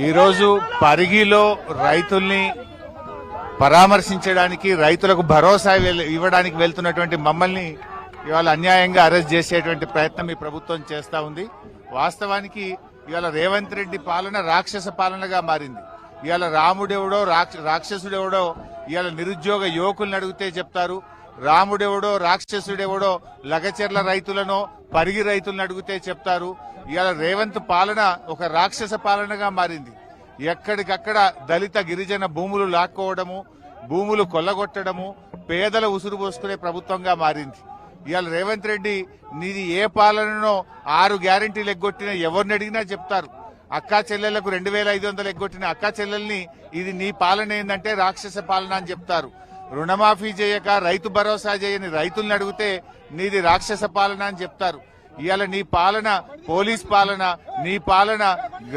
ఈరోజు పరిగిలో రైతుల్ని పరామర్శించడానికి, రైతులకు భరోసా ఇవ్వడానికి వెళ్తున్నటువంటి మమ్మల్ని ఇవాళ అన్యాయంగా అరెస్ట్ చేసేటువంటి ప్రయత్నం ఈ ప్రభుత్వం చేస్తా ఉంది. వాస్తవానికి ఇవాళ రేవంత్ రెడ్డి పాలన రాక్షస పాలనగా మారింది. ఇవాళ రాముడెవడో రాక్షసుడెవడో ఇవాళ నిరుద్యోగ యువకుల్ని అడిగితే చెప్తారు. రాముడెవడో రాక్షసుడెవడో లగచెర్ల రైతులను, పరిగి రైతులను అడిగితే చెప్తారు. ఇవాళ రేవంత్ పాలన ఒక రాక్షస పాలనగా మారింది. ఎక్కడికక్కడ దళిత గిరిజన భూములు లాక్కోవడము, భూములు కొల్లగొట్టడము, పేదల ఉసురు పోసుకునే ప్రభుత్వంగా మారింది. ఇవాళ రేవంత్ రెడ్డి నీది ఏ పాలననో 6 గ్యారెంటీలు ఎగ్గొట్టిన ఎవరిని అడిగినా చెప్తారు. అక్కా చెల్లెళ్లకు 2500 ఎగ్గొట్టిన అక్కా చెల్లెల్ని ఇది నీ పాలన ఏందంటే రాక్షస పాలన అని చెప్తారు. రుణమాఫీ చేయక రైతు భరోసా చేయని రైతుల్ని అడిగితే నీది రాక్షస పాలన అని చెప్తారు. ఇవాళ నీ పాలన పోలీస్ పాలన, నీ పాలన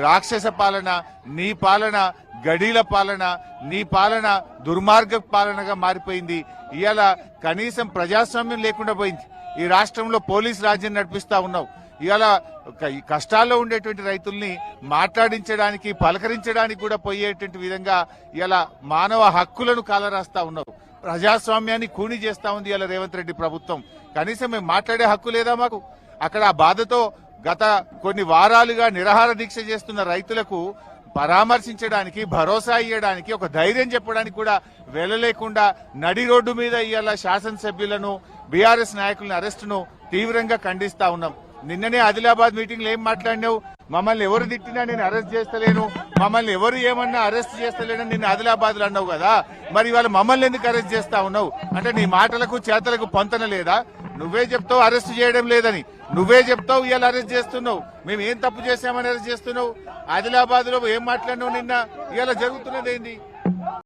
రాక్షస పాలన, నీ పాలన గడీల పాలన, నీ పాలన దుర్మార్గ పాలనగా మారిపోయింది. ఇవాళ కనీసం ప్రజాస్వామ్యం లేకుండా పోయింది. ఈ రాష్ట్రంలో పోలీస్ రాజ్యం నడిపిస్తా ఉన్నావు. ఇవాళ కష్టాల్లో ఉండేటువంటి రైతుల్ని మాట్లాడించడానికి, పలకరించడానికి కూడా పోయేటువంటి విధంగా ఇవాళ మానవ హక్కులను కాలరాస్తా ఉన్నావు. ప్రజాస్వామ్యాన్ని కూని చేస్తా ఉంది ఇవాళ రేవంత్ రెడ్డి ప్రభుత్వం. కనీసం మేము మాట్లాడే హక్కు లేదా మాకు? అక్కడ ఆ బాధతో గత కొన్ని వారాలుగా నిరాహార దీక్ష చేస్తున్న రైతులకు పరామర్శించడానికి, భరోసా ఇవ్వడానికి, ఒక ధైర్యం చెప్పడానికి కూడా వెళ్ళలేకుండా నడి రోడ్డు మీద ఇవాళ శాసనసభ్యులను, బీఆర్ఎస్ నాయకులను అరెస్టును తీవ్రంగా ఖండిస్తా ఉన్నాం. నిన్ననే ఆదిలాబాద్ మీటింగ్ లో ఏం మాట్లాడినావు? మమ్మల్ని ఎవరు తిట్టినా నేను అరెస్ట్ చేస్తలేను, మమ్మల్ని ఎవరు ఏమన్నా అరెస్ట్ చేస్తలేను నిన్ను ఆదిలాబాద్ లో అన్నావు కదా. మరి ఇవాళ మమ్మల్ని ఎందుకు అరెస్ట్ చేస్తా ఉన్నావు? అంటే నీ మాటలకు చేతలకు పొంతన లేదా? నువ్వే చెప్తావు అరెస్ట్ చేయడం లేదని, నువ్వే చెప్తావు ఇవాళ అరెస్ట్ చేస్తున్నావు. మేము ఏం తప్పు చేశామని అరెస్ట్ చేస్తున్నావు? ఆదిలాబాద్ లో ఏం మాట్లాడినావు నిన్న? ఇవాళ జరుగుతున్నది ఏంది?